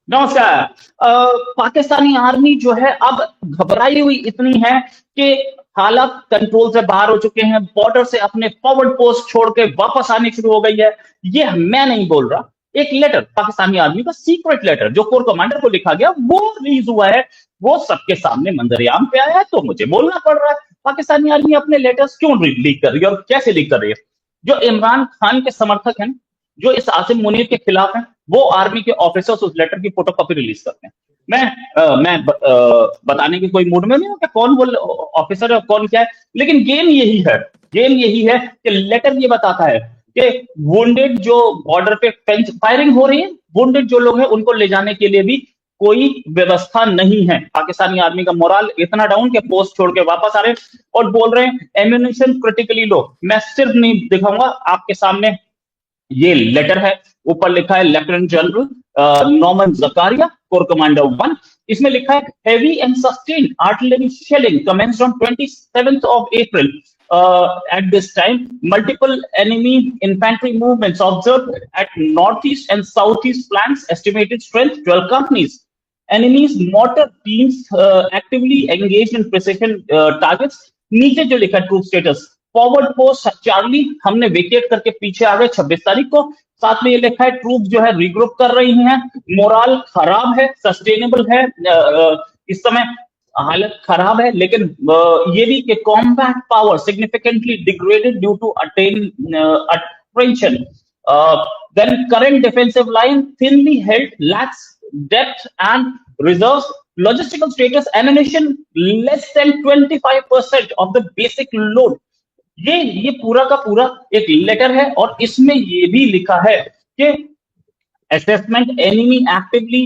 नमस्कार। पाकिस्तानी आर्मी जो है अब घबराई हुई इतनी है कि हालात कंट्रोल से बाहर हो चुके हैं। बॉर्डर से अपने फॉरवर्ड पोस्ट छोड़ के वापस आने शुरू हो गई है। ये मैं नहीं बोल रहा, एक लेटर पाकिस्तानी आर्मी का सीक्रेट लेटर जो कोर कमांडर को लिखा गया वो रिलीज हुआ है। वो सबके सामने मंजरेआम पे आया है तो मुझे बोलना पड़ रहा है। पाकिस्तानी आर्मी अपने लेटर्स क्यों लीक कर रही है और कैसे लीक कर रही है? जो इमरान खान के समर्थक हैं, जो इस आसिम मुनीर के खिलाफ हैं, वो आर्मी के ऑफिसर्स उस लेटर की फोटोकॉपी रिलीज करते हैं। बताने की कोई मूड में नहीं हूं कि कौन वो ऑफिसर है और कौन क्या है, लेकिन गेम यही है कि लेटर ये बताता है कि वुंडेड जो बॉर्डर पे फायरिंग हो रही है, वुंडेड जो लोग हैं उनको ले जाने के लिए भी कोई व्यवस्था नहीं है। पाकिस्तानी आर्मी का मोरल इतना डाउन के पोस्ट छोड़ के वापस आ रहे हैं और बोल रहे हैं एम्यूनिशन क्रिटिकली लो। मैं सिर्फ नहीं दिखाऊंगा आपके सामने, ये लेटर है, ऊपर लिखा है lieutenant general नॉमन Zachariah, core commander 1। इसमें लिखा है heavy and sustained artillery shelling commenced on 27th of April. At this time, multiple enemy infantry movements observed at northeast and southeast flanks. Estimated strength 12 companies. Enemies mortar teams actively engaged in precision targets. नीचे जो लिखा है troop status, forward post Charlie हमने vacate करके पीछे आ गए 26 तारीख को। साथ में ये लिखा है ट्रूप जो है रिग्रुप कर रही हैं। मोरल खराब है, सस्टेनेबल है, इस समय हालत खराब है, लेकिन ये भी कि combat power significantly degraded due to attention. Then current defensive line thinly held, lacks depth and reserves. Logistical status, ammunition less than 25% of the basic load. ये पूरा का पूरा एक लेटर है और इसमें ये भी लिखा है कि assessment enemy actively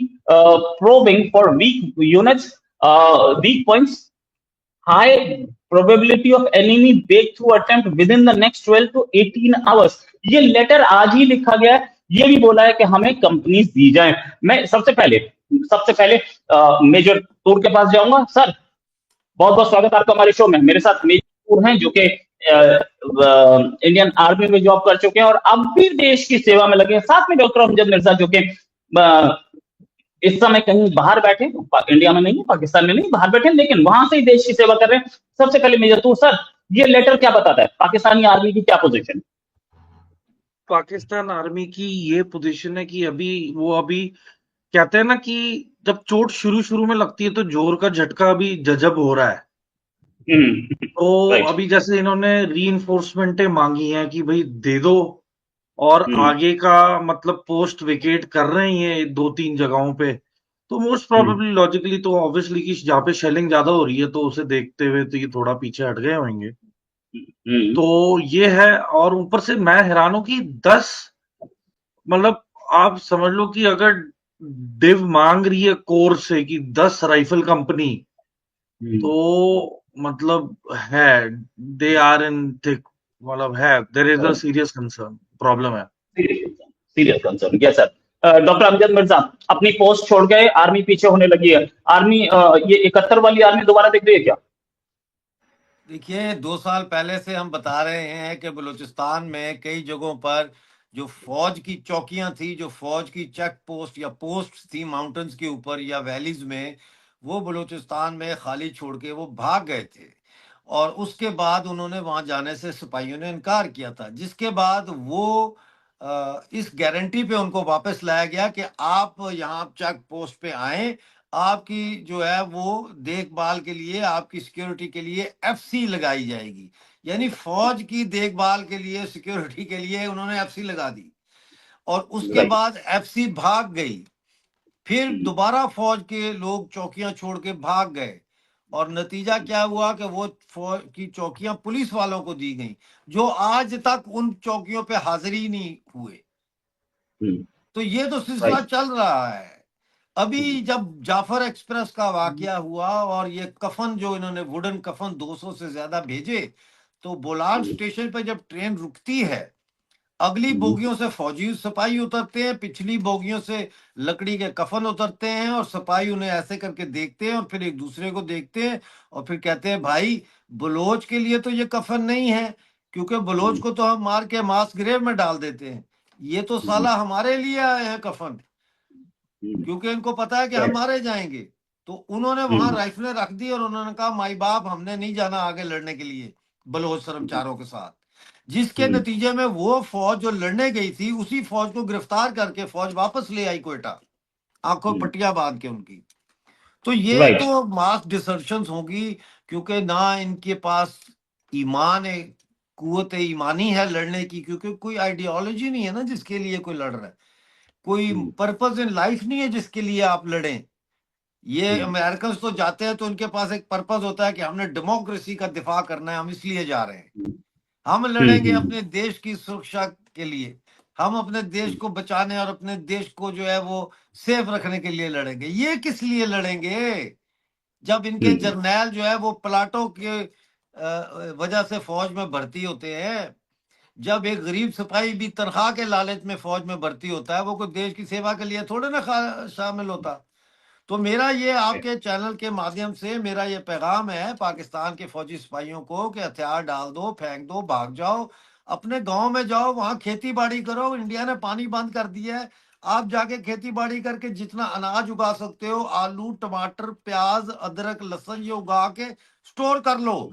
probing for weak units, weak points, high probability of enemy breakthrough attempt within the next 12 to 18 hours. ये लेटर आज ही लिखा गया है। ये भी बोला है कि हमें कंपनीज दी जाए। मैं सबसे पहले मेजर टूर के पास जाऊंगा। सर, बहुत बहुत स्वागत आपका हमारे शो में। मेरे साथ मेजर टूर हैं जो कि इंडियन आर्मी में जॉब कर चुके हैं और अब भी देश की सेवा में लगे हैं। साथ में डॉक्टर अमजद मिर्जा जो कि इस समय कहीं बाहर बैठे, इंडिया में नहीं, पाकिस्तान में नहीं, बाहर बैठे, लेकिन वहां से ही देश की सेवा कर रहे हैं। सबसे पहले मेजर टूर सर, ये लेटर क्या बताता है? पाकिस्तानी आर्मी की क्या पोजीशन? पाकिस्तान आर्मी की ये पोजीशन है कि अभी कहते हैं ना कि जब चोट शुरू में लगती है तो जोर का झटका अभी जजब हो रहा है। तो अभी जैसे इन्होंने रीइंफोर्समेंटें मांगी हैं कि भाई दे दो, और आगे का मतलब पोस्ट वेकेट कर रहे हैं 2-3 जगहों पे। तो मोस्ट प्रोबेबली लॉजिकली तो ऑब्वियसली कि जहाँ पे शेलिंग ज्यादा हो रही है तो उसे देखते हुए तो ये थोड़ा पीछे हट गए होंगे। तो ये है, और ऊपर से मैं हैरान हूं कि 10, मतलब आप समझ लो कि अगर डिव मांग रही है कोर से कि 10 राइफल कंपनी, तो मतलब है दे आर इन थिक, मतलब है there is a serious concern, problem है, serious concern. Yes sir. Doctor Amjad Mirza अपनी पोस्ट छोड़ गए, आर्मी पीछे होने लगी है। आर्मी ये 71 वाली आर्मी दोबारा दिख रही है क्या? देखिए, 2 साल पहले से हम बता रहे हैं कि बलूचिस्तान में कई जगहों पर जो फौज की चौकियां थी, जो फौज की चेक पोस्ट या पोस्ट थी माउंटेन्स के ऊपर या वैलीज में, वो बलूचिस्तान में खाली छोड़ के वो भाग गए थे। और उसके बाद उन्होंने वहां जाने से सिपाहियों ने इनकार किया था, जिसके बाद वो इस गारंटी पे उनको वापस लाया गया कि आप यहाँ चेक पोस्ट पे आए, आपकी जो है वो देखभाल के लिए, आपकी सिक्योरिटी के लिए एफसी लगाई जाएगी। यानी फौज की देखभाल के लिए, सिक्योरिटी के लिए उन्होंने एफसी लगा दी। और उसके बाद एफसी भाग गई, फिर दोबारा फौज के लोग चौकियां छोड़ के भाग गए, और नतीजा क्या हुआ कि वो फौज की चौकियां पुलिस वालों को दी गई, जो आज तक उन चौकियों पे हाजिर ही नहीं हुए। तो ये तो सिलसिला चल रहा है। अभी जब जाफर एक्सप्रेस का वाकया हुआ और ये कफन जो इन्होंने वुडन कफन 200 से ज्यादा भेजे, तो बोलान स्टेशन पर जब ट्रेन रुकती है, अगली बोगियों से फौजी सिपाही उतरते हैं, पिछली बोगियों से लकड़ी के कफन उतरते हैं, और सिपाही उन्हें ऐसे करके देखते हैं और फिर एक दूसरे को देखते हैं और फिर कहते हैं भाई बलोच के लिए तो ये कफन नहीं है, क्योंकि बलोच को तो हम मार के मास ग्रेव में डाल देते हैं, ये तो साला हमारे लिए आए हैं कफन। क्योंकि इनको पता है कि हम मारे जाएंगे। तो उन्होंने वहां राइफलें रख दी और उन्होंने कहा माई बाप हमने नहीं जाना आगे लड़ने के लिए बलोच कर्मचारियों के साथ, जिसके नतीजे में वो फौज जो लड़ने गई थी उसी फौज को गिरफ्तार करके फौज वापस ले आई कोयटा, आंखों पट्टियां बांध के उनकी। तो ये तो मास डिसर्शन होगी, क्योंकि ना इनके पास ईमान है, कुव्वत ईमानी है लड़ने की, क्योंकि कोई आइडियोलॉजी नहीं है ना जिसके लिए कोई लड़ रहा है, कोई पर्पस इन लाइफ नहीं है जिसके लिए आप लड़ें। ये अमेरिकन तो जाते हैं तो उनके पास एक पर्पस होता है कि हमने डेमोक्रेसी का दिफा करना है, हम इसलिए जा रहे हैं। हम लड़ेंगे अपने देश की सुरक्षा के लिए, हम अपने देश को बचाने और अपने देश को जो है वो सेफ रखने के लिए लड़ेंगे। ये किस लिए लड़ेंगे जब इनके जर्नैल जो है वो प्लाटों के वजह से फौज में भर्ती होते हैं। जब एक गरीब सिपाही भी तनख्वाह के लालच में फौज में भर्ती होता है, वो कोई देश की सेवा के लिए थोड़े ना शामिल होता। तो मेरा ये आपके चैनल के माध्यम से मेरा ये पैगाम है पाकिस्तान के फौजी सिपाहियों को कि हथियार डाल दो, फेंक दो, भाग जाओ, अपने गांव में जाओ, वहां खेती बाड़ी करो। इंडिया ने पानी बंद कर दिया है, आप जाके खेती बाड़ी करके जितना अनाज उगा सकते हो, आलू, टमाटर, प्याज, अदरक, लहसुन, ये उगा के स्टोर कर लो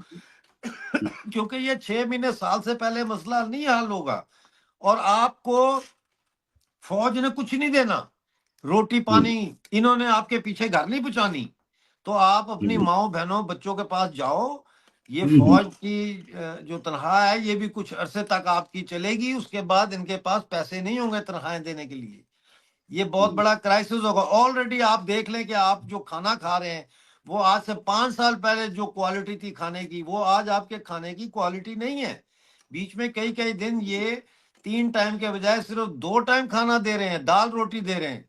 क्योंकि ये 6 महीने साल से पहले मसला नहीं हल होगा और आपको फौज ने कुछ नहीं देना, रोटी पानी इन्होंने आपके पीछे घर नहीं पहुंचानी। तो आप अपनी माओ बहनों बच्चों के पास जाओ, ये फौज की जो तनख्वाह है ये भी कुछ अरसे तक आपकी चलेगी, उसके बाद इनके पास पैसे नहीं होंगे तनख्वाहें देने के लिए। ये बहुत बड़ा क्राइसिस होगा। ऑलरेडी आप देख लें कि आप जो खाना खा रहे हैं वो आज से 5 साल पहले जो क्वालिटी थी खाने की, वो आज आपके खाने की क्वालिटी नहीं है। बीच में कई कई दिन ये 3 टाइम के बजाय सिर्फ 2 टाइम खाना दे रहे हैं, दाल रोटी दे रहे हैं।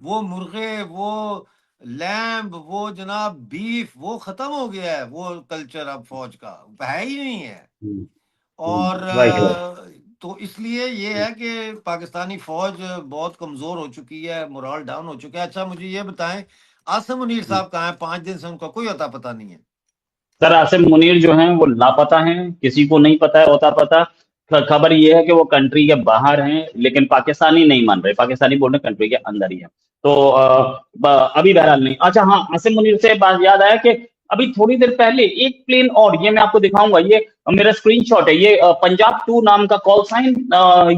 वो मुर्गे, वो लैम्ब, वो जनाब बीफ, वो खत्म हो गया है, वो कल्चर अब फौज का है ही नहीं है। और तो इसलिए ये है कि पाकिस्तानी फौज बहुत कमजोर हो चुकी है, मोरल डाउन हो चुका है। अच्छा मुझे ये बताएं, आसिम मुनीर साहब कहाँ हैं? 5 दिन से उनका कोई अता पता नहीं है। सर आसिम मुनीर जो हैं वो लापता हैं, किसी को नहीं पता है होता पता। खबर ये है कि वो कंट्री के बाहर हैं, लेकिन पाकिस्तानी नहीं मान रहे, पाकिस्तानी बोल रहे कंट्री के अंदर ही है। तो अभी बहरहाल नहीं। अच्छा हाँ, आसिम मुनीर से बात याद आया कि अभी थोड़ी देर पहले एक प्लेन, और ये मैं आपको दिखाऊंगा, ये मेरा स्क्रीनशॉट है, ये पंजाब 2 नाम का कॉल साइन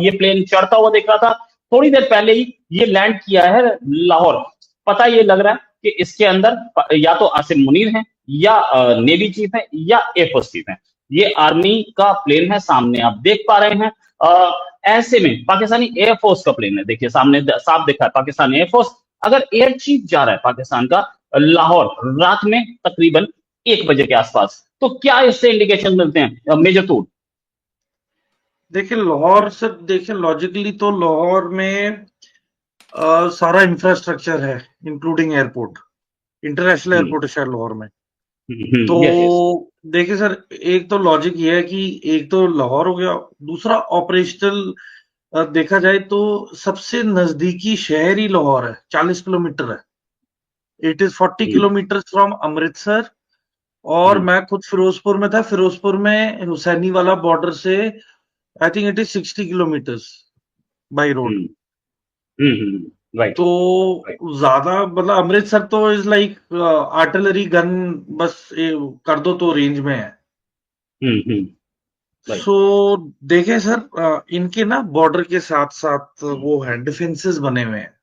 ये प्लेन चढ़ता हुआ दिख रहा था। थोड़ी देर पहले ही ये लैंड किया है लाहौर। पता ये लग रहा है कि इसके अंदर या तो आसिम मुनीर है, या नेवी चीफ है, या एयरफोर्स चीफ है। ये आर्मी का प्लेन है, सामने आप देख पा रहे हैं। ऐसे में पाकिस्तानी एयरफोर्स का प्लेन है, देखिए सामने साफ दिखा है पाकिस्तानी एयरफोर्स। अगर एयर चीफ जा रहा है पाकिस्तान का लाहौर रात में तकरीबन 1 बजे के आसपास, तो क्या इससे इंडिकेशन मिलते हैं मेजर तूर? देखिए लाहौर से, देखिए लॉजिकली तो लाहौर में सारा इंफ्रास्ट्रक्चर है इंक्लूडिंग एयरपोर्ट, इंटरनेशनल एयरपोर्ट है शायद लाहौर में। तो देखिए सर, एक तो लॉजिक ये है कि एक तो लाहौर हो गया, दूसरा ऑपरेशनल देखा जाए तो सबसे नजदीकी शहर ही लाहौर है, 40 किलोमीटर है। It is 40 kilometre from Amritsar. और मैं खुद फिरोजपुर में था, फिरोजपुर में हुसैनी वाला बॉर्डर से I think it is 60 kilometres by road. तो ज्यादा मतलब अमृतसर तो इज लाइक आर्टिलरी गन, बस कर दो तो रेंज में है। सो देखें सर, इनके ना बॉर्डर के साथ साथ वो है डिफेंसेस बने हुए हैं,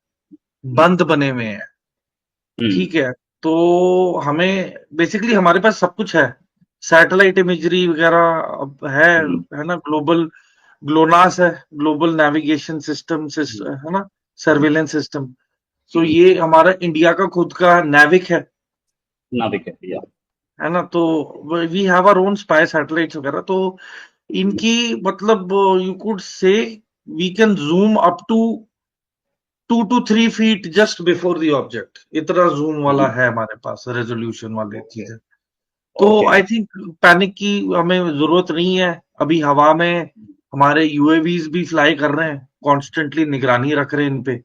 बंद बने हुए हैं, ठीक है। तो हमें बेसिकली हमारे पास सब कुछ है, सैटेलाइट इमेजरी वगैरह है ना, ग्लोबल ग्लोनास है, ग्लोबल नेविगेशन सिस्टम है ना, सर्विलेंस सिस्टम। तो ये हमारा इंडिया का खुद का नाविक है ना। तो we have our own spy satellites वगैरह। तो इनकी मतलब you could say we can zoom up to 2 to 3 feet just before the object, इतना जूम वाला है हमारे पास, रेजोल्यूशन वाली चीज है। तो आई थिंक पैनिक की हमें जरूरत नहीं है। अभी हवा में हमारे यूएवीज भी फ्लाई कर रहे हैं, कॉन्स्टेंटली निगरानी रख रहे हैं इन पे।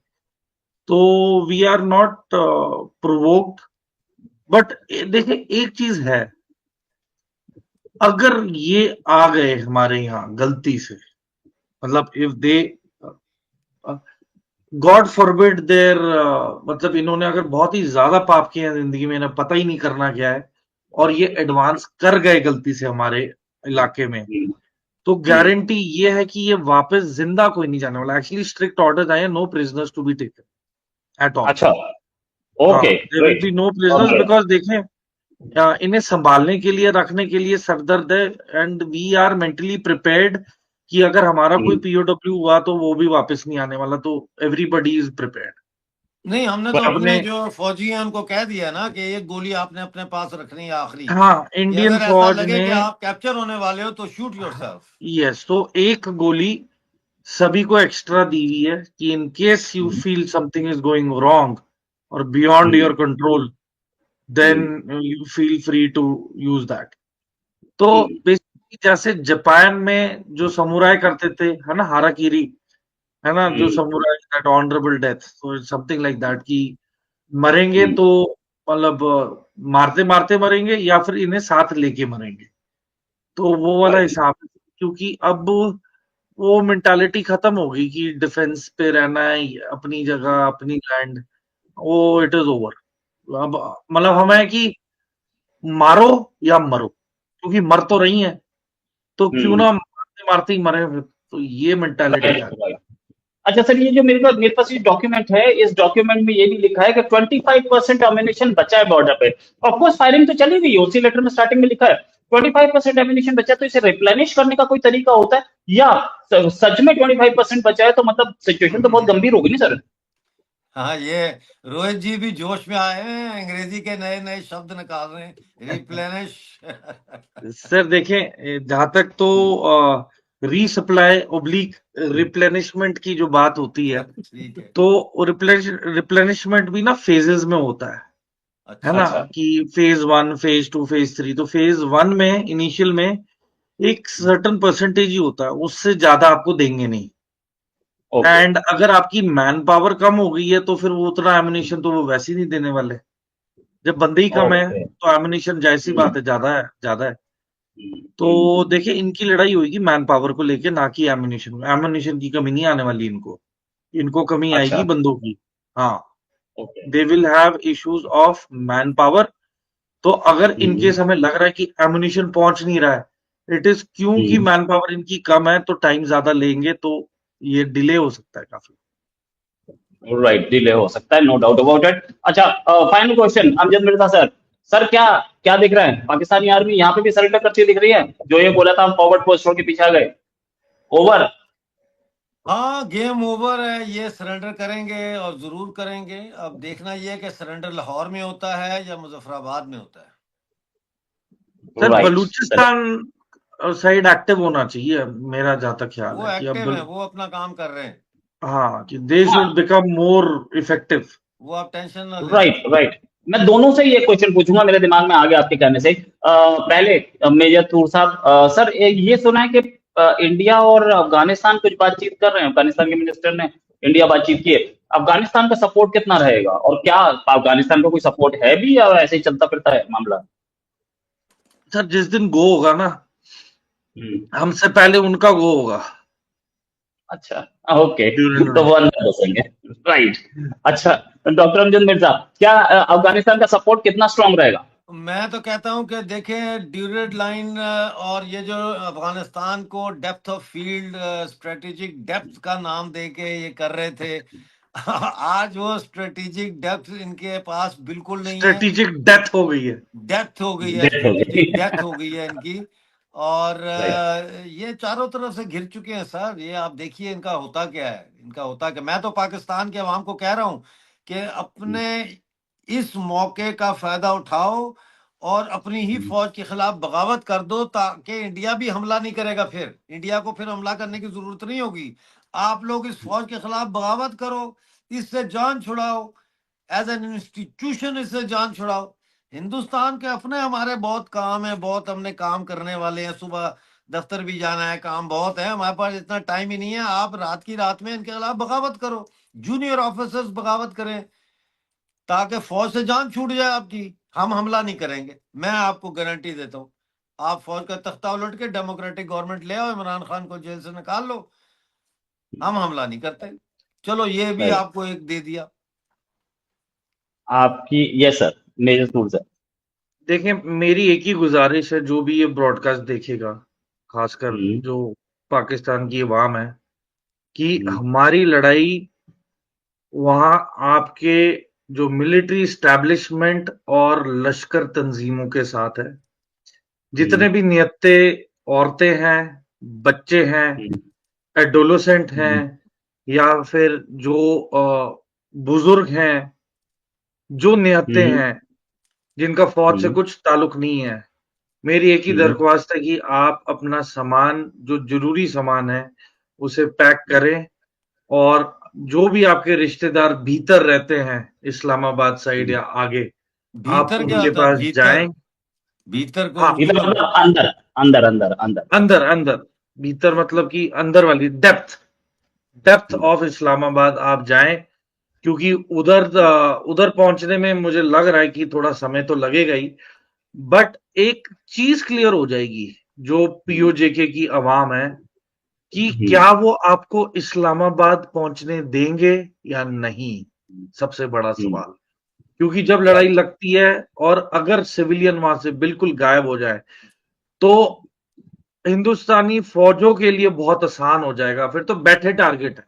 तो we are not provoked. But देखिए एक चीज है, अगर ये आ गए हमारे यहाँ गलती से, मतलब if they God forbid there, मतलब इन्होंने अगर बहुत ही ज्यादा पाप किए हैं जिंदगी में, इन्हें पता ही नहीं करना क्या है, और ये एडवांस कर गए गलती से हमारे इलाके में, तो गारंटी ये है कि ये वापस जिंदा कोई नहीं जाने वाला। एक्चुअली स्ट्रिक्ट ऑर्डर्स आए हैं, no prisoners to be taken at all. अच्छा, हाँ, okay, there will great, be no prisoners, okay. Because देखें, इन्हें संभालने के लिए, रखने के लिए सरदर्द है, and we are mentally prepared कि अगर हमारा कोई पीओडब्ल्यू हुआ तो वो भी वापस नहीं आने वाला, तो एवरीबडी इज प्रिपेयर्ड। नहीं, हमने तो पर अपने अपने, जो फौजी हैं उनको कह दिया ना कि एक गोली आपने अपने पास रखनी है आखिरी, हाँ, कि इंडियन अगर ऐसा फौज लगे ने, कि आप कैप्चर होने वाले हो तो शूट योरसेल्फ। यस, तो एक गोली सभी को एक्स्ट्रा दी हुई है कि in case you feel something is going wrong और beyond your control, then you feel free to use that. तो बेसिकली जैसे जापान में जो समुराई करते थे, है ना, हाराकीरी, है ना, जो समुराई दैट ऑनरेबल डेथ, तो समथिंग लाइक दैट कि मरेंगे तो मतलब मारते मारते मरेंगे या फिर इन्हें साथ लेके मरेंगे, तो वो वाला हिसाब है। क्योंकि अब वो मेंटालिटी खत्म हो गई कि डिफेंस पे रहना है, अपनी जगह, अपनी लैंड, वो इट इज ओवर। अब मतलब हमें है कि मारो या मरो, क्योंकि मर तो रही है, तो क्यों ना मारते मारते ही मरे फिर, तो ये मेंटालिटी आ राइट, राइट। अच्छा सर, ये जो मेरे पास ये डॉक्यूमेंट है, इस डॉक्यूमेंट में ये भी लिखा है कि 25% अम्यूनिशन बचा है बॉर्डर पे। ऑफ कोर्स फायरिंग तो चली गई, ओसी लेटर में स्टार्टिंग में लिखा है 25% अम्यूनिशन बचा, तो इसे रिप्लेनिश करने का कोई तरीका होता है, या सच में 25% बचा है तो मतलब सिचुएशन तो बहुत गंभीर होगी ना सर। हाँ, ये रोहित जी भी जोश में आए हैं, अंग्रेजी के नए नए शब्द निकाल रहे हैं, रिप्लेनिश। सर देखें, जहां तक तो रीसप्लाई ओब्लिक रिप्लेनिशमेंट की जो बात होती है, ठीक है। तो रिप्लेनिशमेंट भी ना फेजेस में होता है अच्छा, ना, अच्छा। कि फेज 1, फेज 2, फेज 3। तो फेज 1 में इनिशियल में एक सर्टन परसेंटेज ही होता है, उससे ज्यादा आपको देंगे नहीं। ओके। एंड अगर आपकी मैन पावर कम हो गई है तो फिर वो उतना एमिनेशन तो वो वैसे ही नहीं देने वाले। जब बंदे ही कम है ओके। तो एमिनेशन जाहिर सी बात है, ज्यादा है, ज्यादा है। तो देखिए, इनकी लड़ाई होगी मैन पावर को लेके, ना कि एमिनेशन। एमिनेशन की कमी नहीं आने वाली इनको, इनको कमी अच्छा। आएगी बंदों की। हाँ, okay. They will have issues of man power. तो अगर इनकेस हमें लग रहा है कि एमिनेशन पहुंच नहीं रहा है, इट इज क्योंकि मैन पावर इनकी कम है, तो टाइम ज्यादा लेंगे, तो ये डिले हो सकता है काफी। राइट, डिले हो सकता है, नो डाउट अबाउट इट। अच्छा, final question Amjad Mirza sir. Sir, क्या क्या दिख रहा है, पाकिस्तानी आर्मी यहाँ पे भी सरेंडर करती हुई दिख रही है? जो ये बोला था हम फॉरवर्ड पोस्ट छोड़ के पीछे आ गए, ओवर? हाँ, गेम ओवर है, ये सरेंडर करेंगे और जरूर करेंगे। अब देखना ये है कि सरेंडर लाहौर में होता है या मुजफ्फराबाद में होता है। Sir right. Balochistan side active होना चाहिए, मेरा जहां तक ख्याल वो है कि अब एक्टिव है, वो अपना काम कर रहे हैं, हाँ, कि दे हाँ, शुड बिकम मोर इफेक्टिव। वो आप टेंशन ना लें। Right, right. मैं दोनों से ये क्वेश्चन पूछूंगा, मेरे दिमाग में आ गया आपके कहने से। पहले मेजर तूर साहब, सर ये सुना है कि इंडिया और अफगानिस्तान कुछ बातचीत कर रहे हैं, अफगानिस्तान के मिनिस्टर ने इंडिया बातचीत की है। अफगानिस्तान का सपोर्ट कितना रहेगा, और क्या अफगानिस्तान का कोई सपोर्ट है भी, या ऐसे ही चलता फिरता है मामला? सर जिस दिन गो होगा ना, हम्म, हमसे पहले उनका गो होगा। अच्छा, ओके। ड्यूरिंग तो वो अंदर बसेंगे। राइट। अच्छा, डॉक्टर अमजद मिर्जा, क्या अफगानिस्तान का सपोर्ट कितना स्ट्रांग रहेगा? मैं तो कहता हूं कि देखें, ड्यूरेड लाइन और ये जो अफगानिस्तान को depth of field, strategic depth का नाम दे के ये कर रहे थे, आज वो स्ट्रेटेजिक डेप्थ इनके पास बिल्कुल नहीं है। स्ट्रेटेजिक डेथ हो गई है। डेप्थ हो गई है, डेथ हो गई। स्ट्रेटेजिक डेथ हो गई है इनकी। और राइट। ये चारों तरफ से घिर चुके हैं सर। ये आप देखिए इनका होता क्या है, इनका होता क्या। मैं तो पाकिस्तान के अवाम को कह रहा हूं कि अपने इस मौके का फायदा उठाओ और अपनी ही फौज के खिलाफ बगावत कर दो, ताकि इंडिया भी हमला नहीं करेगा। फिर इंडिया को फिर हमला करने की जरूरत नहीं होगी। आप लोग इस फौज के खिलाफ बगावत करो, इससे जान छुड़ाओ, एज एन इंस्टीट्यूशन इससे जान छुड़ाओ। हिंदुस्तान के अपने हमारे बहुत काम है, बहुत हमने काम करने वाले हैं, सुबह दफ्तर भी जाना है, काम बहुत है, हमारे पास इतना टाइम ही नहीं है। आप रात की रात में इनके खिलाफ बगावत करो, जूनियर ऑफिसर्स बगावत करें, ताकि फौज से जान छूट जाए आपकी। हम हमला नहीं करेंगे, मैं आपको गारंटी देता हूँ। आप फौज का तख्ता उलट के डेमोक्रेटिक गवर्नमेंट ले आओ, इमरान खान को जेल से निकाल लो, हम हमला नहीं करते। चलो ये भी Right. आपको एक दे दिया। आपकी, yes sir, major Toor sir. देखिए, मेरी एक ही गुजारिश है, जो भी ये ब्रॉडकास्ट देखेगा, खासकर हम्म, जो पाकिस्तान की अवाम है, कि हम्म, हमारी लड़ाई वहां आपके जो मिलिट्री इस्टेब्लिशमेंट और लश्कर तंजीमों के साथ है। जितने हम्म, भी निहत्ते औरतें हैं, बच्चे हैं, हम्म, एडोलेसेंट हैं, हम्म, या फिर जो बुजुर्ग हैं, जो निहत्ते हम्म, हैं, जिनका फौज से हम्म, कुछ ताल्लुक नहीं है, मेरी एक ही हम्म, दरख्वास्त है कि आप अपना सामान, जो जरूरी सामान है, उसे पैक करें। और जो भी आपके रिश्तेदार भीतर रहते हैं, इस्लामाबाद साइड हम्म, या आगे, आप भीतर क्या उनके होता है? पास भीतर, जाएं। भीतर को हाँ, उर्दू इधर में मतलब अंदर, अंदर, अंदर, अंदर। अंदर अंदर, भीतर मतलब कि अंदर वाली depth, depth hmm, of Islamabad आप जाएं। क्योंकि उधर पहुंचने में मुझे लग रहा है कि थोड़ा समय तो लगेगा ही, बट एक चीज क्लियर हो जाएगी, जो हम्म, पीओजेके की अवाम है, कि हम्म, क्या वो आपको इस्लामाबाद पहुंचने देंगे या नहीं। सबसे बड़ा हम्म, सवाल। क्योंकि जब लड़ाई राइट। लगती है और अगर सिविलियन वहां से बिल्कुल गायब हो जाए, तो हिंदुस्तानी फौजों के लिए बहुत आसान हो जाएगा। फिर तो बैठे टारगेट है।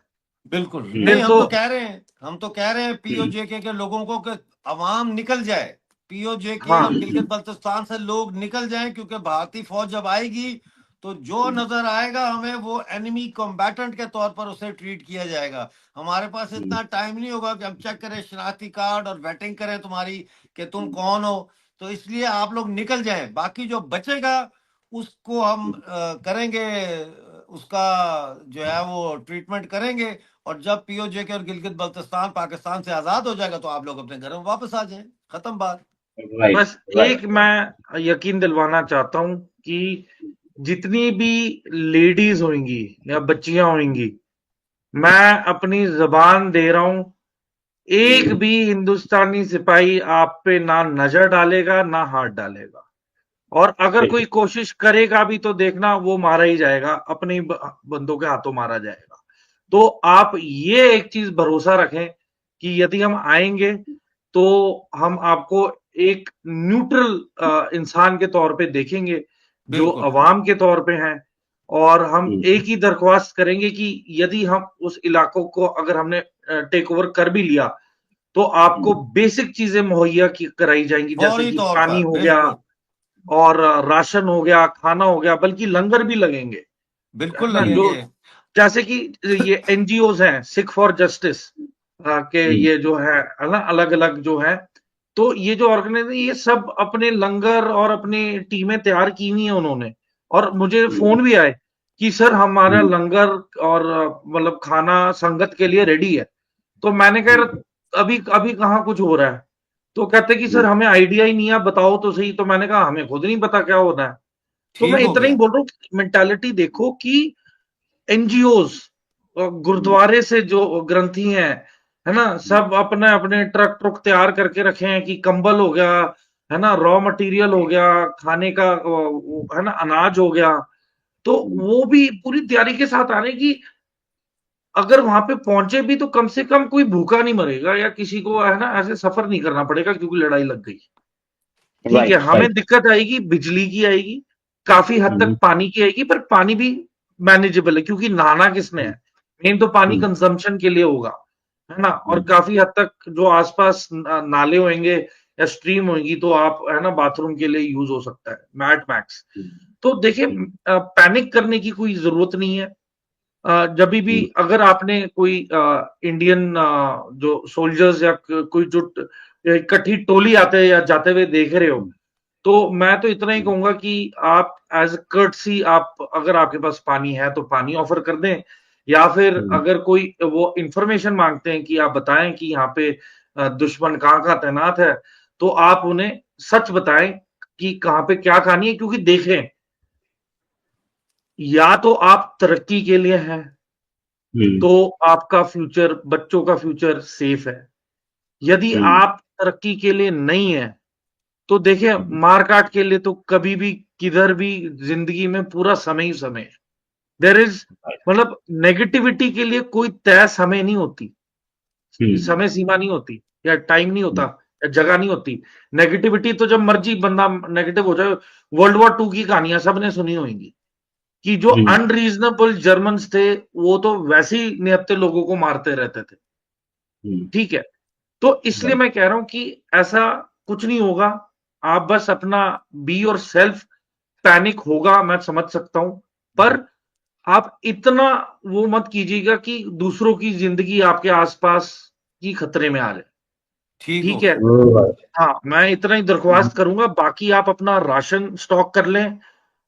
बिल्कुल हम्म, नहीं, फिर हम तो तो कह रहे हैं, हम तो कह रहे हैं हम्म, पीओजेके के लोगों को कि अवाम निकल जाए, पीओजेके हाँ, और गिलगित हम्म, बल्तिस्तान से लोग निकल जाएं, क्योंकि भारतीय फौज जब आएगी तो जो नजर आएगा हमें वो एनिमी कॉम्बैटेंट के तौर पर उसे ट्रीट किया जाएगा। हमारे पास हम्म, इतना टाइम नहीं होगा कि हम चेक करें शनाख्ती कार्ड और वेटिंग करें तुम्हारी कि तुम कौन हो। तो इसलिए आप लोग निकल जाएं, बाकी जो बचेगा उसको हम करेंगे, उसका जो है वो ट्रीटमेंट करेंगे। और जब पीओजे के और गिलगित बल्तिस्तान पाकिस्तान से आजाद हो जाएगा तो आप लोग अपने घर में वापस आ जाएं, खत्म बात। राइट, बस राइट। एक मैं यकीन दिलवाना चाहता हूं कि जितनी भी लेडीज होंगी या बच्चियां होंगी, मैं अपनी जबान दे रहा हूं, एक हम्म, भी हिंदुस्तानी सिपाही आप पे ना नजर डालेगा ना हाथ डालेगा। और अगर कोई ठीक। कोशिश करेगा भी तो देखना वो मारा ही जाएगा, अपने ही बंदों के हाथों मारा जाएगा। तो आप ये एक चीज भरोसा रखें कि यदि हम आएंगे तो हम आपको एक न्यूट्रल इंसान के तौर पे देखेंगे, जो बिल्कुल अवाम के तौर पे हैं। और हम हम्म, एक ही दरख्वास्त करेंगे कि यदि हम उस इलाकों को अगर हमने टेक ओवर कर भी लिया, तो आपको हम्म, बेसिक चीजें मुहैया कराई जाएंगी, जैसे फौरी कि तौर पानी पर हो गया, बिल्कुल, और राशन हो गया, खाना हो गया, बल्कि लंगर भी लगेंगे, है बिल्कुल ना। जो लगेंगे। जैसे कि ये एनजीओज हैं, सिख फॉर जस्टिस के, हम्म, ये जो है ना, अलग अलग जो है, तो ये जो ऑर्गेनाइजेशन, ये सब अपने लंगर और अपनी टीमें तैयार की हुई हैं उन्होंने। और मुझे हम्म, फोन भी आए कि सर हमारा हम्म, लंगर और मतलब खाना संगत के लिए रेडी है। तो मैंने हम्म, कहा अभी अभी कहाँ कुछ हो रहा है। तो कहते कि सर हम्म, हमें आइडिया ही नहीं है, आप बताओ तो सही। तो मैंने कहा हमें खुद नहीं पता क्या होना है। तो मैं ठीक हो इतना ही गया। बोल रहा हूँ, मेंटालिटी देखो कि एनजीओज, हम्म, गुरुद्वारे से जो ग्रंथी हैं, है ना, सब अपने अपने ट्रक ट्रक तैयार करके रखे हैं कि कंबल हो गया, है ना, रॉ मटेरियल हो गया, खाने का है ना, अनाज हो गया। तो हम्म, वो भी पूरी तैयारी के साथ आ रहे हैं कि अगर वहां पे पहुंचे भी तो कम से कम कोई भूखा नहीं मरेगा, या किसी को है ना ऐसे सफर नहीं करना पड़ेगा क्योंकि लड़ाई लग गई। ठीक है, राइट, हमें राइट। दिक्कत आएगी, बिजली की आएगी, काफी हद तक हम्म, पानी की आएगी, पर पानी भी मैनेजेबल है, क्योंकि नहाना किसने है, मेन तो पानी हम्म, कंजम्पशन के लिए होगा, है ना। और हम्म, काफी हद तक जो आसपास नाले होंगे या स्ट्रीम होंगी, तो आप है ना बाथरूम के लिए यूज हो सकता है, मैट मैक्स। तो देखिए, हम्म, पैनिक करने की कोई जरूरत नहीं है। जब भी हम्म, अगर आपने कोई इंडियन जो सोल्जर्स या कोई जो इकट्ठी टोली आते या जाते हुए देख रहे हो, तो मैं तो इतना ही हम्म, कहूंगा कि आप एज कर्टसी, आप अगर आपके पास पानी है तो पानी ऑफर कर दें। या फिर हम्म, अगर कोई वो इंफॉर्मेशन मांगते हैं कि आप बताएं कि यहाँ पे दुश्मन कहाँ कहाँ तैनात है, तो आप उन्हें सच बताएं कि कहाँ पे क्या कहानी है। क्योंकि देखें, या तो आप तरक्की के लिए हैं, हम्म, तो आपका फ्यूचर, बच्चों का फ्यूचर सेफ है। यदि हम्म, आप तरक्की के लिए नहीं है, तो देखिए, हम्म, मारकाट के लिए तो कभी भी किधर भी जिंदगी में पूरा समय ही समय है। देयर इज, मतलब नेगेटिविटी के लिए कोई तय समय नहीं होती, समय सीमा नहीं होती, या टाइम नहीं होता, या जगह नहीं होती। नेगेटिविटी तो जब मर्जी बंदा नेगेटिव हो जाए। वर्ल्ड वॉर 2 की कहानियां सबने सुनी होंगी कि जो अनरीजनेबल जर्मन्स थे वो तो वैसे ही निहत्थे लोगों को मारते रहते थे। ठीक है, तो इसलिए मैं कह रहा हूं कि ऐसा कुछ नहीं होगा। आप बस अपना बी योर सेल्फ, पैनिक होगा मैं समझ सकता हूं, पर आप इतना वो मत कीजिएगा कि दूसरों की जिंदगी आपके आसपास की खतरे में आ जाए। ठीक है, हाँ, मैं इतना ही दरख्वास्त करूंगा। बाकी आप अपना राशन स्टॉक कर लें,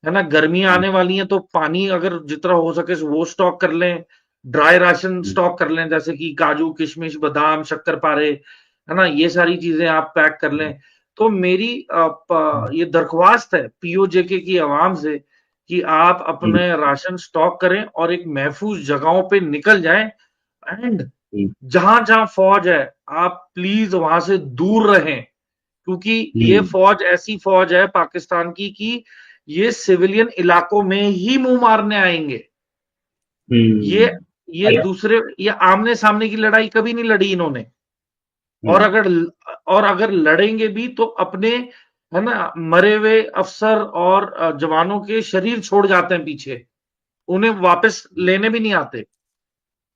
है ना। गर्मियां आने वाली हैं तो पानी अगर जितना हो सके वो स्टॉक कर लें, ड्राई राशन स्टॉक कर लें, जैसे कि काजू, किशमिश, बादाम, शक्करपारे, है ना, ये सारी चीजें आप पैक कर लें। तो मेरी ये दरख्वास्त है पीओजेके की आवाम से कि आप अपने राशन स्टॉक करें और एक महफूज जगहों पे निकल जाएं, एंड जहां जहां फौज है आप प्लीज वहां से दूर रहें, क्योंकि ये फौज ऐसी फौज है पाकिस्तान की कि ये सिविलियन इलाकों में ही मुंह मारने आएंगे। ये दूसरे, ये आमने सामने की लड़ाई कभी नहीं लड़ी इन्होंने। और अगर लड़ेंगे भी तो अपने, है ना, मरे हुए अफसर और जवानों के शरीर छोड़ जाते हैं पीछे, उन्हें वापस लेने भी नहीं आते।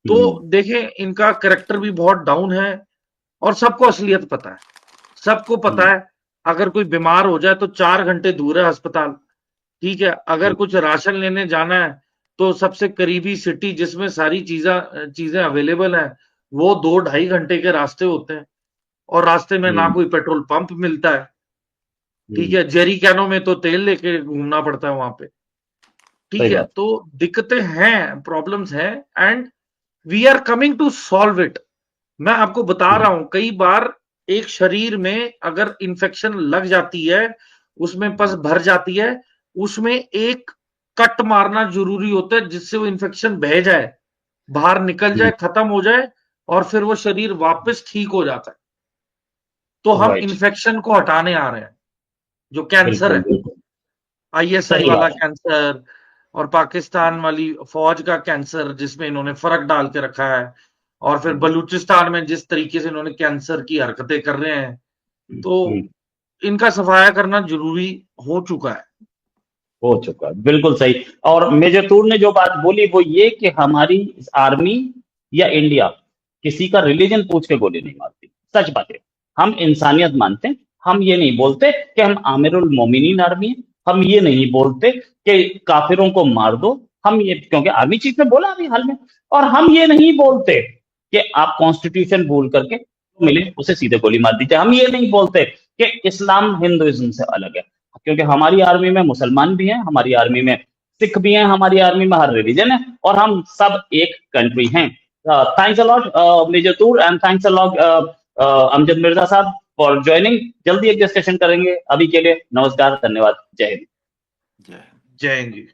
तो देखें, इनका कैरेक्टर भी बहुत डाउन है और सबको असलियत पता है, सबको पता है। अगर कोई बीमार हो जाए तो 4 घंटे दूर है अस्पताल। ठीक है, अगर कुछ राशन लेने जाना है तो सबसे करीबी सिटी जिसमें सारी चीजें अवेलेबल हैं वो 2-2.5 घंटे के रास्ते होते हैं, और रास्ते में ना कोई पेट्रोल पंप मिलता है। ठीक है, जेरी कैनों में तो तेल लेके घूमना पड़ता है वहां पे। ठीक है, तो दिक्कतें हैं, प्रॉब्लम्स हैं, and we are coming to solve it. मैं आपको बता रहा हूं, कई बार एक शरीर में अगर इंफेक्शन लग जाती है, उसमें पस भर जाती है, उसमें एक कट मारना जरूरी होता है जिससे वो इंफेक्शन बह जाए, बाहर निकल जाए, खत्म हो जाए, और फिर वो शरीर वापस ठीक हो जाता है। तो हम इंफेक्शन को हटाने आ रहे हैं, जो कैंसर है, आईएसआई वाला कैंसर और पाकिस्तान वाली फौज का कैंसर जिसमें इन्होंने फर्क डाल के रखा है, और फिर बलूचिस्तान में जिस तरीके से इन्होंने कैंसर की हरकतें कर रहे हैं, तो इनका सफाया करना जरूरी हो चुका है। बिल्कुल सही। और मेजर तूर ने जो बात बोली वो ये कि हमारी आर्मी या इंडिया किसी का रिलीजन पूछ के गोली नहीं मारती। सच बात है, हम इंसानियत मानते हैं। हम ये नहीं बोलते कि हम आमिरुल मोमिनीन आर्मी है, हम ये नहीं बोलते कि काफिरों को मार दो, हम ये, क्योंकि आर्मी चीफ ने बोला अभी हाल में, और हम ये नहीं बोलते कि आप कॉन्स्टिट्यूशन भूल करके मिले उसे सीधे गोली मार दीजिए। हम ये नहीं बोलते कि इस्लाम हिंदुइज्म से अलग है, क्योंकि हमारी आर्मी में मुसलमान भी हैं, हमारी आर्मी में सिख भी हैं, हमारी आर्मी में हर रिलीजन है, और हम सब एक कंट्री हैं। Thanks a lot major Toor, and thanks a lot Amjad Mirza साहब फॉर ज्वाइनिंग। जल्दी एक डिस्कशन करेंगे। अभी के लिए नमस्कार, धन्यवाद, जय हिंद। जय हिंद जी।